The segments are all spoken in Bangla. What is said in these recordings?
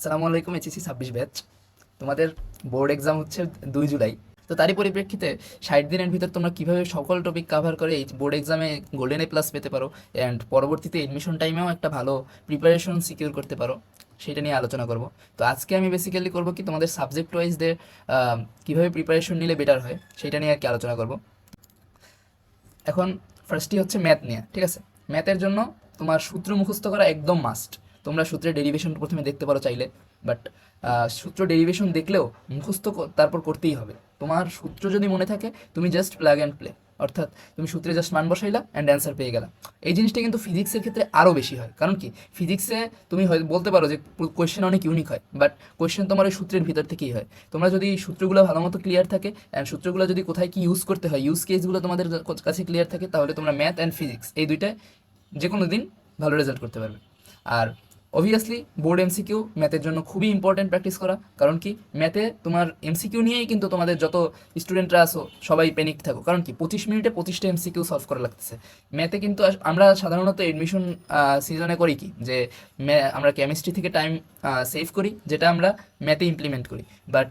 আসসালামু আলাইকুম। এইচএসসি 26 ব্যাচ, তোমাদের বোর্ড এক্সাম হচ্ছে 2 জুলাই। তো তারই পরিপ্রেক্ষিতে 60 দিনের ভিতর তোমরা কীভাবে সকল টপিক কাভার করে এই বোর্ড এক্সামে গোল্ডেন প্লাস পেতে পারো অ্যান্ড পরবর্তীতে এডমিশন টাইমেও একটা ভালো প্রিপারেশন সিকিউর করতে পারো, সেটা নিয়ে আলোচনা করব। তো আজকে আমি বেসিক্যালি করব কি, তোমাদের সাবজেক্ট ওয়াইজ কীভাবে প্রিপারেশন নিলে বেটার হয় সেটা নিয়ে আর কি আলোচনা করব। এখন ফার্স্টই হচ্ছে ম্যাথ নিয়ে, ঠিক আছে? ম্যাথের জন্য তোমার সূত্র মুখস্থ করা একদম মাস্ট। তোমরা সূত্রের ডেরিভেশন প্রথমে দেখতে পারো চাইলে, বাট সূত্র ডেরিভেশন দেখলেও মুখস্থ তারপর করতেই হবে। তোমার সূত্র যদি মনে থাকে, তুমি জাস্ট প্লাগ অ্যান্ড প্লে, অর্থাৎ তুমি সূত্রে জাস্ট মান বসাইলা অ্যান্ড অ্যান্সার পেয়ে গেলা। এই জিনিসটা কিন্তু ফিজিক্সের ক্ষেত্রে আরও বেশি হয়। কারণ কি, ফিজিক্সে তুমি হয়তো বলতে পারো যে কোয়েশ্চেন অনেক ইউনিক হয়, বাট কোয়েশ্চেন তোমার ওই সূত্রের ভিতর থেকেই হয়। তোমরা যদি সূত্রগুলো ভালো মতো ক্লিয়ার থাকে অ্যান্ড সূত্রগুলো যদি কোথায় কি ইউজ করতে হয়, ইউজ কেসগুলো তোমাদের কাছে ক্লিয়ার থাকে, তাহলে তোমরা ম্যাথ অ্যান্ড ফিজিক্স এই দুইটায় যে কোনো দিন ভালো রেজাল্ট করতে পারবে। আর অবভিয়াসলি বোর্ড এমসিকিউ ম্যাথের জন্য খুবই ইম্পর্টেন্ট প্র্যাকটিস করা। কারণ কি, ম্যাথে তোমার এমসিকিউ নিয়েই কিন্তু তোমাদের যত স্টুডেন্টরা আসো সবাই প্যানিক থাকো। কারণ কি, 25 মিনিটে 25টা এমসিকিউ সলভ করা লাগতেছে ম্যাথে। কিন্তু আমরা সাধারণত এডমিশন সিজনে করি কি, যে আমরা কেমিস্ট্রি থেকে টাইম সেভ করি, যেটা আমরা ম্যাথে ইমপ্লিমেন্ট করি। বাট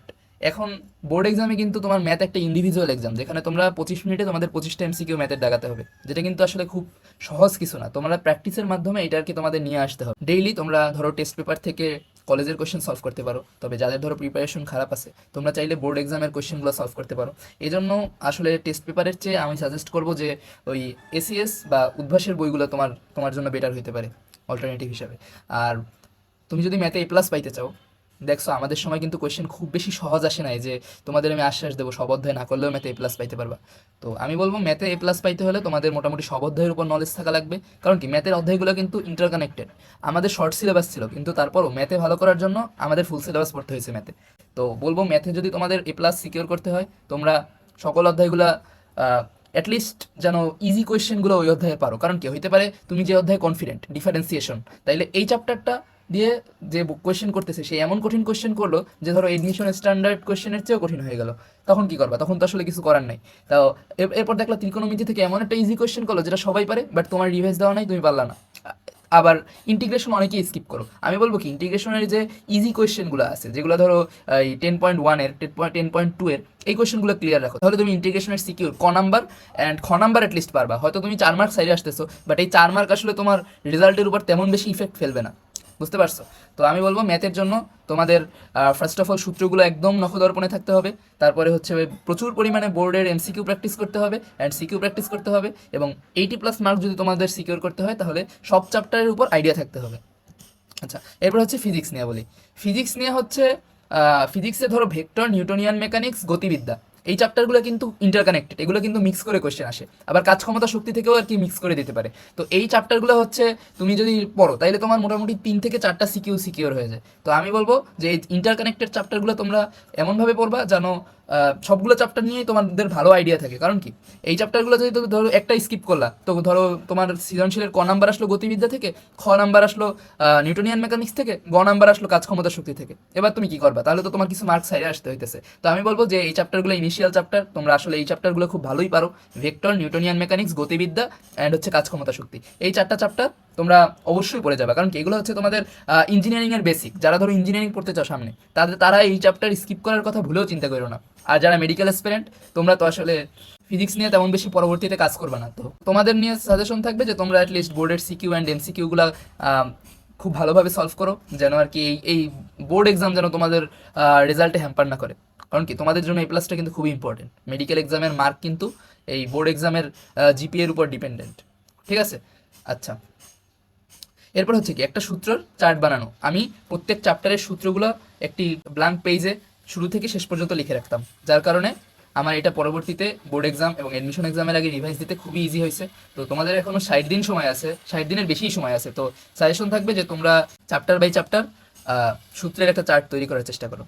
এখন বোর্ড এক্সামে কিন্তু তোমার ম্যাথ একটা ইন্ডিভিজুয়াল এক্সাম, যেখানে তোমরা 25 মিনিটে তোমাদের 25টা এমসিকিউ ম্যাথের দাগাতে হবে, যেটা কিন্তু আসলে খুব সহজ কিছু না। তোমরা প্র্যাকটিসের মাধ্যমে এটা আর কি তোমাদের নিয়ে আসতে হবে। ডেইলি তোমরা ধরো টেস্ট পেপার থেকে কলেজের কোয়েশ্চেন সলভ করতে পারো, তবে যাদের ধরো প্রিপারেশন খারাপ আছে তোমরা চাইলে বোর্ড এক্সামের কোয়েশ্চেনগুলো সলভ করতে পারো। এই জন্য আসলে টেস্ট পেপারের চেয়ে আমি সাজেস্ট করবো যে ওই এসিএস বা উদ্ভাসের বইগুলো তোমার তোমার জন্য বেটার হতে পারে অল্টারনেটিভ হিসাবে। আর তুমি যদি ম্যাথে A+ পাইতে চাও, দেখছো আমাদের সময় কিন্তু কোয়েশ্চেন খুব বেশি সহজ আসে নাই যে তোমাদের আমি আশ্বাস দেবো সব অধ্যায় না করলেও ম্যাথে A+ পাইতে পারবা। তো আমি বলবো ম্যাথে A+ পাইতে হলে তোমাদের মোটামুটি সব অধ্যায়ের উপর নলেজ থাকা লাগবে। কারণ কি, ম্যাথের অধ্যায়গুলো কিন্তু ইন্টারকানেক্টেড। আমাদের শর্ট সিলেবাস ছিল, কিন্তু তারপরও ম্যাথে ভালো করার জন্য আমাদের ফুল সিলেবাস পড়তে হয়েছে ম্যাথে। তো বলবো ম্যাথে যদি তোমাদের A+ সিকিউর করতে হয়, তোমরা সকল অধ্যায়গুলো অ্যাটলিস্ট যেন ইজি কোয়েশ্চেনগুলো ওই অধ্যায়ে পারো। কারণ কি, হইতে পারে তুমি যে অধ্যায়ে কনফিডেন্ট, ডিফারেন্সিয়েশন, তাইলে এই চ্যাপ্টারটা দিয়ে যে কোয়েশ্চেন করতেছে সে এমন কঠিন কোয়েশ্চেন করলো যে ধরো এডমিশন স্ট্যান্ডার্ড কোয়েশ্চেনের চেয়েও কঠিন হয়ে গেল, তখন কি করবা? তখন তো আসলে কিছু করার নাই। তাও এরপর দেখলা ত্রিকোণমিতি থেকে এমন একটা ইজি কোয়েশ্চেন করলো যেটা সবাই পারে, বাট তোমার রিভাইজ দেওয়া নাই, তুমি পারলা না। আবার ইন্টিগ্রেশন অনেকেই স্কিপ করো। আমি বলবো কি, ইন্টিগ্রেশনের যে ইজি কোয়েশ্চেনগুলো আছে, যেগুলো ধরো এই 10.1-এর 10.2-এর এই কোয়েশ্চেনগুলো ক্লিয়ার রাখো, তাহলে তুমি ইন্টিগ্রেশনের secure number and number at least পারবা। হয়তো তুমি 4 মার্ক সাইডে আসতেছো, বাট এই 4 মার্ক আসলে তোমার রেজাল্টের উপর তেমন বেশি ইফেক্ট ফেলবে না, বুঝতে পারছো? তো আমি বলবো ম্যাথের জন্য তোমাদের ফার্স্ট অফ অল সূত্রগুলো একদম নখদর্পণে থাকতে হবে। তারপরে হচ্ছে প্রচুর পরিমাণে বোর্ডের এমসিকিউ প্র্যাকটিস করতে হবে অ্যান্ড সিকিউ প্র্যাকটিস করতে হবে। এবং 80+ মার্ক যদি তোমাদের সিকিউর করতে হয়, তাহলে সব চ্যাপ্টারের উপর আইডিয়া থাকতে হবে। আচ্ছা, এরপর হচ্ছে ফিজিক্স নিয়ে বলি। ফিজিক্স নিয়ে হচ্ছে ফিজিক্সে ধরো ভেক্টর, নিউটনিয়ান মেকানিক্স, গতিবিদ্যা, এই চ্যাপ্টারগুলো কিন্তু ইন্টারকানেক্টেড। এগুলো কিন্তু মিক্স করে কোয়েশ্চেন আসে, আবার কাজ ক্ষমতা শক্তি থেকেও আর কি মিক্স করে দিতে পারে। তো এই চ্যাপ্টারগুলো হচ্ছে তুমি যদি পড়ো, তাইলে তোমার মোটামুটি 3 থেকে 4টা সিকিউর হয়ে যায়। তো আমি বলবো যে এই ইন্টারকানেক্টেড চ্যাপ্টারগুলো তোমরা এমনভাবে পড়বা যেন সবগুলো চ্যাপ্টার নিয়েই তোমাদের ভালো আইডিয়া থাকে। কারণ কি, এই চ্যাপ্টারগুলো যদি তুমি ধরো একটা স্কিপ করলা, তো ধরো তোমার সৃজনশীলের নাম্বার আসলো গতিবিদ্যা থেকে, নাম্বার আসলো নিউটনিয়ান মেকানিক্স থেকে, নাম্বার আসলো কাজ ক্ষমতা শক্তি থেকে। এবার তুমি কি করবা? তাহলে তো তোমার কিছু মার্কস সাইডে আসতে হইতেছে। তো আমি বলবো যে এই চ্যাপ্টারগুলো ইনিশিয়াল চ্যাপ্টার, তোমরা আসলে এই চ্যাপ্টারগুলো খুব ভালোই পারো। ভেক্টর, নিউটনিয়ান মেকানিক্স, গতিবিদ্যা অ্যান্ড হচ্ছে কাজ ক্ষমতা শক্তি, এই 4টা চ্যাপ্টার তোমরা অবশ্যই পড়ে যাবে। কারণ কি, এগুলো হচ্ছে তোমাদের ইঞ্জিনিয়ারিংয়ের বেসিক। যারা ধরো ইঞ্জিনিয়ারিং পড়তে চাও সামনে, তারা এই চ্যাপ্টার স্কিপ করার কথা ভুলেও চিন্তা করো না। আর যারা মেডিকেল অ্যাসপিরেন্ট, তোমরা তো আসলে ফিজিক্স নিয়ে তেমন বেশি পরবর্তীতে কাজ করবে না। তো তোমাদের নিয়ে সাজেশন থাকবে যে তোমরা অ্যাটলিস্ট বোর্ডের সিকিউ অ্যান্ড এমসিকিউগুলো খুব ভালোভাবে সলভ করো, যেন আর কি এই বোর্ড এক্সাম যেন তোমাদের রেজাল্টে হ্যাম্পার না করে। কারণ কি, তোমাদের জন্য A+টা কিন্তু খুবই ইম্পর্টেন্ট। মেডিকেল এক্সামের মার্ক কিন্তু এই বোর্ড এক্সামের জিপিএর উপর ডিপেন্ডেন্ট, ঠিক আছে? আচ্ছা, এরপর হচ্ছে কি, একটা সূত্রর চার্ট বানানো। আমি প্রত্যেক চ্যাপ্টারের সূত্রগুলো একটি ব্ল্যাঙ্ক পেজে শুরু থেকে শেষ পর্যন্ত লিখে রাখতাম, যার কারণে আমার এটা পরবর্তীতে বোর্ড এক্সাম এবং অ্যাডমিশন এক্সামের আগে রিভাইজ দিতে খুবই ইজি হয়েছে। তো তোমাদের এখনও 60 দিন সময় আছে, 60 দিনের বেশি সময় আছে। তো সাজেশন থাকবে যে তোমরা চ্যাপ্টার বাই চ্যাপ্টার সূত্রের একটা চার্ট তৈরি করার চেষ্টা করো।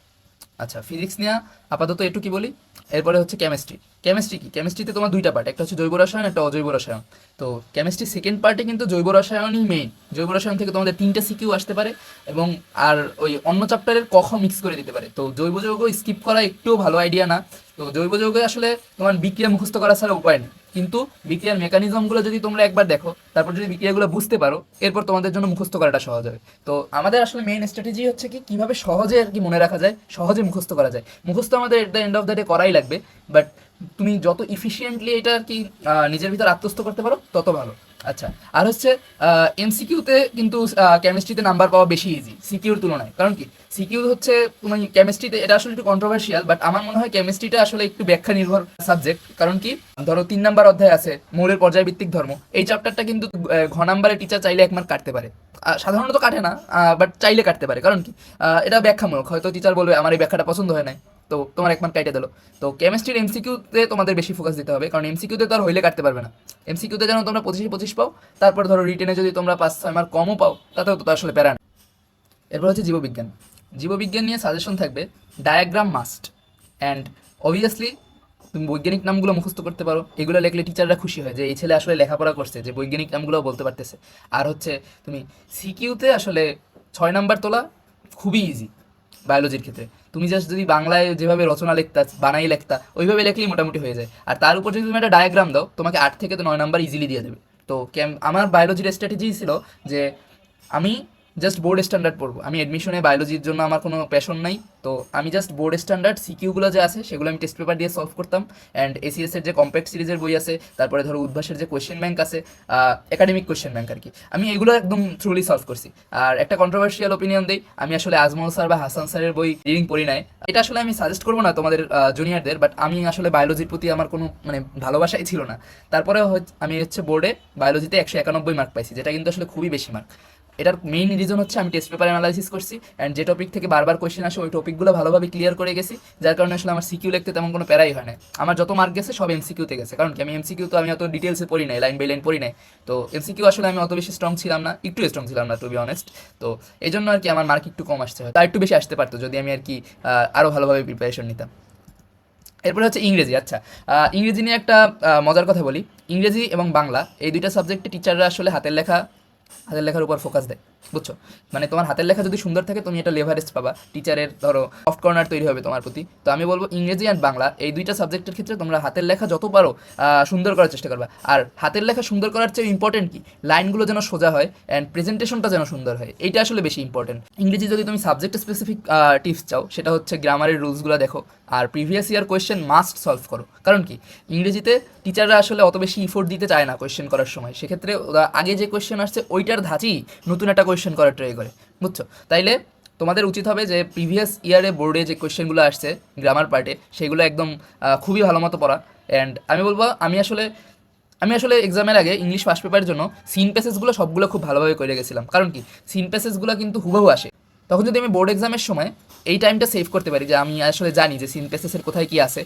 আচ্ছা, ফিজিক্স নিয়ে আপাতত একটু কি বলি। এরপরে হচ্ছে কেমিস্ট্রি। কেমিস্ট্রি কি, কেমিস্ট্রিতে তোমার 2টা পার্ট, একটা হচ্ছে জৈব রসায়ন, একটা অজৈব রসায়ন। তো কেমিস্ট্রি সেকেন্ড পার্টে কিন্তু জৈব রসায়নই মেইন। জৈব রসায়ন থেকে তোমাদের 3টা সিকিউ আসতে পারে, এবং আর ওই অন্য চ্যাপ্টারের মিক্স করে দিতে পারে। তো জৈব যৌগ স্কিপ করা একটুও ভালো আইডিয়া না। তো জৈব যৌগে আসলে তোমার বিক্রিয়া মুখস্থ করা ছাড়া উপায় নেই। কিন্তু বিক্রিয়ার মেকানিজমগুলো যদি তোমরা একবার দেখো, তারপর যদি বিক্রিয়াগুলো বুঝতে পারো, এরপর তোমাদের জন্য মুখস্থ করাটা সহজ হবে। তো আমাদের আসলে মেইন স্ট্র্যাটেজি হচ্ছে কি কিভাবে সহজে আর কি মনে রাখা যায়, সহজে মুখস্থ করা যায়। মুখস্থ আমাদের at the end of the day করাই লাগবে, বাট তুমি যত ইফিসিয়েন্টলি এটা আর কি নিজের ভিতর আত্মস্থ করতে পারো তত ভালো। আচ্ছা, আর হচ্ছে এমসিকিউতে কিন্তু কেমিস্ট্রিতে নাম্বার পাওয়া বেশি ইজি সিকিউর তুলনায়। কারণ কি সিকিউ হচ্ছে তুমি কেমিস্ট্রিতে, এটা আসলে একটু কন্ট্রোভার্সিয়াল, বাট আমার মনে হয় কেমিস্ট্রিটা আসলে একটু ব্যাখ্যা নির্ভর সাবজেক্ট। কারণ কি ধরো 3 নাম্বার অধ্যায় আছে মৌলের পর্যায়ভিত্তিক ধর্ম, এই চ্যাপ্টারটা কিন্তু ঘ নাম্বারে টিচার চাইলে 1 মার্ক কাটতে পারে। সাধারণত কাটে না, বাট চাইলে কাটতে পারে। কারণ কি এটা ব্যাখ্যামূলক, হয়তো টিচার বলবে আমার এই ব্যাখ্যাটা পছন্দ হয় না, তো তোমার 1 মার্ক কাটে দিল। তো কেমিস্ট্রির এমসিকিউতে তোমাদের বেশি ফোকাস দিতে হবে, কারণ এমসিকিউতে তো আর হইলে কাটতে পারবে না। এমসিকিউতে যেন তোমরা 25-25 পাও, তারপর ধরো রিটেনে যদি তোমরা 5-6 মার্ক কমও পাও, তাতেও তো আসলে প্যারা না। এরপর হচ্ছে জীববিজ্ঞান। জীববিজ্ঞান নিয়ে সাজেশন থাকবে ডায়াগ্রাম মাস্ট, অ্যান্ড অবভিয়াসলি তুমি বৈজ্ঞানিক নামগুলো মুখস্থ করতে পারো। এগুলো লিখলে টিচাররা খুশি হয় যে এই ছেলে আসলে লেখাপড়া করছে, যে বৈজ্ঞানিক নামগুলো বলতে পারতেছে। আর হচ্ছে তুমি সিকিউতে আসলে 6 নাম্বার তোলা খুবই ইজি বায়োলজির ক্ষেত্রে। তুমি জাস্ট যদি বাংলায় যেভাবে রচনা লিখতা, বানাই লিখতা, ওইভাবে লিখলেই মোটামুটি হয়ে যায়। আর তার উপর যদি তুমি একটা ডায়াগ্রাম দাও, তোমাকে 8 থেকে তো 9 নাম্বার ইজিলি দিয়ে দেবে। তো আমার বায়োলজির স্ট্র্যাটেজি ছিল যে আমি জাস্ট বোর্ড স্ট্যান্ডার্ড পড়বো। আমি অ্যাডমিশনে বায়োলজির জন্য আমার কোনো প্যাশন নাই, তো আমি জাস্ট বোর্ড স্ট্যান্ডার্ড সিকিউগুলো যে আছে সেগুলো আমি টেস্ট পেপার দিয়ে সলভ করতাম। অ্যান্ড এসিএস এর যে কম্প্যাক্ট সিরিজের বই আছে, তারপরে ধরো উদ্ভাসের যে কোয়েশ্চেন ব্যাংক আছে, একাডেমিক কোয়েশ্চেন ব্যাংক আর কি, আমি এগুলো একদম থ্রুলি সলভ করছি। আর একটা কন্ট্রোভার্সিয়াল ওপিনিয়ন দিই, আমি আসলে আজমল স্যার বা হাসান স্যারের বই রিডিং পড়ি নাই। এটা আসলে আমি সাজেস্ট করবো না তোমাদের জুনিয়রদের, বাট আমি আসলে বায়োলজির প্রতি আমার কোনো মানে ভালোবাসাই ছিল না। তারপরে আমি হচ্ছে বোর্ডে বায়োলজিতে 191 মার্ক পাইছি, যেটা কিন্তু আসলে খুবই বেশি মার্ক। এটার মেইন রিজন হচ্ছে আমি টেস্ট পেপার অ্যানালাইসিস করছি, অ্যান্ড যে টপিক থেকে বারবার কোয়েশ্চেন আসে ওই টপিকগুলো ভালোভাবে ক্লিয়ার করে গেছি, যার কারণে আসলে আমার সিকিউ লিখতে তেমন কোনো প্যারাই হয় না। আমার যত মার্ক গেছে সব এমসিকিউতে গেছে, কারণ কি আমি এমসিকিউ তো আমি অত ডিটেলসে পড়ি নাই, লাইন বাই লাইন পড়ি নাই। তো এমসিকিউ আসলে আমি অত বেশি স্ট্রং ছিলাম না, একটু স্ট্রং ছিলাম না টু বি অনেস্ট। তো এই জন্য আর কি আমার মার্ক একটু কম আসছে, তার একটু বেশি আসতে পারতো যদি আমি আর কি আরও ভালোভাবে প্রিপারেশন নিতাম। এরপরে হচ্ছে ইংরেজি। আচ্ছা, ইংরেজি নিয়ে একটা মজার কথা বলি। ইংরেজি এবং বাংলা এই দুইটা সাবজেক্টে টিচাররা আসলে হাতের লেখার উপর ফোকাস দেয়, বুঝছো? মানে তোমার হাতের লেখা যদি সুন্দর থাকে তুমি এটা লেভারেজ পাবা, টিচারের ধরো অফ কর্নার তৈরি হবে তোমার প্রতি। তো আমি বলবো ইংরেজি অ্যান্ড বাংলা এই দুইটা সাবজেক্টের ক্ষেত্রে তোমরা হাতের লেখা যত পারো সুন্দর করার চেষ্টা করবা। আর হাতের লেখা সুন্দর করার চেয়ে ইম্পর্টেন্ট কি, লাইনগুলো যেন সোজা হয় অ্যান্ড প্রেজেন্টেশনটা যেন সুন্দর হয়, এইটা আসলে বেশি ইম্পর্টেন্ট। ইংরেজি যদি তুমি সাবজেক্ট স্পেসিফিক টিপস চাও, সেটা হচ্ছে গ্রামারের রুলসগুলো দেখো, আর previous year question must solve করো। কারণ কি ইংরেজিতে টিচাররা আসলে অত বেশি ইফোর্ট দিতে চায় না কোয়েশ্চেন করার সময়, সেক্ষেত্রে ওরা আগে যে কোয়েশ্চেন আসছে ওইটার ধাঁচেই নতুন একটা কোয়েশ্চেন করার ট্রাই করে, বুঝছো? তাইলে তোমাদের উচিত হবে যে প্রিভিয়াস ইয়ারে বোর্ডে যে কোয়েশ্চেনগুলো আসছে গ্রামার পার্টে, সেগুলো একদম খুবই ভালো মতো পড়া। অ্যান্ড আমি বলবো আমি আসলে এক্সামের আগে ইংলিশ ফার্স্ট পেপারের জন্য সিন প্যাসেজগুলো সবগুলো খুব ভালোভাবে করে গেছিলাম। কারণ কি সিন প্যাসেজগুলো কিন্তু হুবহু আসে, তখন যদি আমি বোর্ড এক্সামের সময় এই টাইমটা সেভ করতে পারি যে আমি আসলে জানি যে সিন প্যাসেজের কোথায় কী আছে।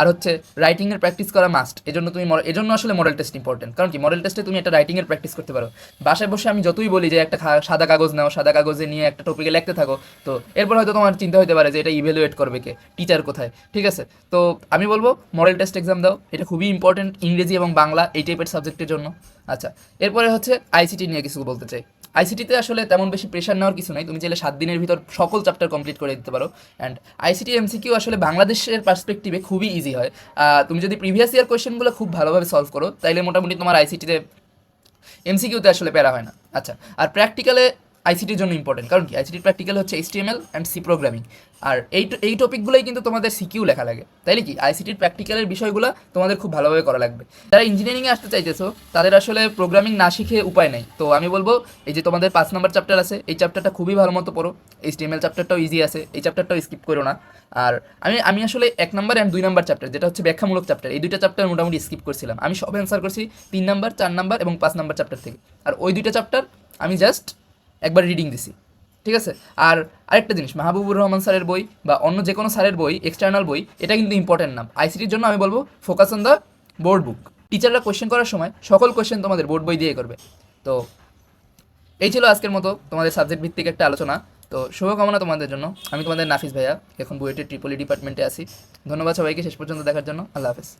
আর হচ্ছে রাইটিংয়ের প্র্যাকটিস করা মাস্ট, এজন্য আসলে মডেল টেস্ট ইম্পর্টেন্ট। কারণ কি মডেল টেস্টে তুমি একটা রাইটিংয়ের প্র্যাকটিস করতে পারো। বাসায় বসে আমি যতই বলি যে একটা সাদা কাগজ নাও, সাদা কাগজে নিয়ে একটা টপিকে লিখতে থাকো, তো এরপর হয়তো তোমার চিন্তা হতে পারে যে এটা ইভ্যালুয়েট করবে কে, টিচার কোথায়, ঠিক আছে? তো আমি বলবো মডেল টেস্ট এক্সাম দাও, এটা খুবই ইম্পর্টেন্ট ইংরেজি এবং বাংলা এই টাইপের সাবজেক্টের জন্য। আচ্ছা, এরপরে হচ্ছে আইসিটি নিয়ে কিছু বলতে চাই। আইসিটিতে আসলে তেমন বেশি প্রেশার নেওয়ার কিছু নাই, তুমি চাইলে 7 দিনের ভিতর সকল চ্যাপ্টার কমপ্লিট করে দিতে পারো। অ্যান্ড আইসিটি এমসিকিউ আসলে বাংলাদেশের পার্সপেক্টিভে খুবই ইজি হয়। তুমি যদি প্রিভিয়াস ইয়ার কোয়েশ্চেনগুলো খুব ভালোভাবে সলভ করো, তাইলে মোটামুটি তোমার আইসিটিতে এমসিকিউতে আসলে প্যারা হয় না। আচ্ছা, আর প্র্যাকটিক্যালে আইসিটির জন্য ইম্পর্টেন্ট, কারণ কি আইসিটির প্র্যাকটিক্যাল হচ্ছে HTML অ্যান্ড সি প্রোগ্রামিং, আর এই টপিকগুলোই কিন্তু তোমাদের সিকিউ লেখা লাগে। তাইলে কি আইসিটির প্র্যাকটিক্যালের বিষয়গুলো তোমাদের খুব ভালোভাবে করা লাগবে। যারা ইঞ্জিনিয়ারিংয়ে আসতে চাইতেছো তাদের আসলে প্রোগ্রামিং না শিখে উপায় নেই। তো আমি বলবো এই যে তোমাদের 5 নম্বর চ্যাপ্টার আছে, এই চ্যাপ্টারটা খুবই ভালো মতো পড়ো। HTML চ্যাপ্টারটাও ইজি আছে, এই চ্যাপ্টারটাও স্কিপ করো না। আর আমি আসলে 1 নম্বর অ্যান্ড 2 নম্বর চ্যাপ্টার, যেটা হচ্ছে ব্যাখ্যামূলক চ্যাপ্টার, এই দুইটা চ্যাপ্টার মোটামুটি স্কিপ করছিলাম। আমি সব অ্যান্সার করছি 3 নম্বর, 4 নম্বর এবং 5 নম্বর চ্যাপ্টার থেকে। আর ওই দুইটা চ্যাপ্টার আমি জাস্ট একবার রিডিং দিছি, ঠিক আছে? আর আরেকটা জিনিস, মাহবুবুর রহমান স্যারের বই বা অন্য যে কোনো স্যারের বই, এক্সটার্নাল বই, এটা কিন্তু ইম্পর্টেন্ট না। আইসিটির জন্য আমি বলবো ফোকাস অন দ্য বোর্ড বুক। টিচাররা কোয়েশ্চেন করার সময় সকল কোয়েশ্চেন তোমাদের বোর্ড বই দিয়ে করবে। তো এই ছিল আজকের মতো তোমাদের সাবজেক্ট ভিত্তিক একটা আলোচনা। তো শুভকামনা তোমাদের জন্য। আমি তোমাদের নাফিস ভাইয়া, এখন বুয়েটের ট্রিপলি ডিপার্টমেন্টে আছি। ধন্যবাদ সবাইকে শেষ পর্যন্ত দেখার জন্য। আল্লাহ হাফেজ।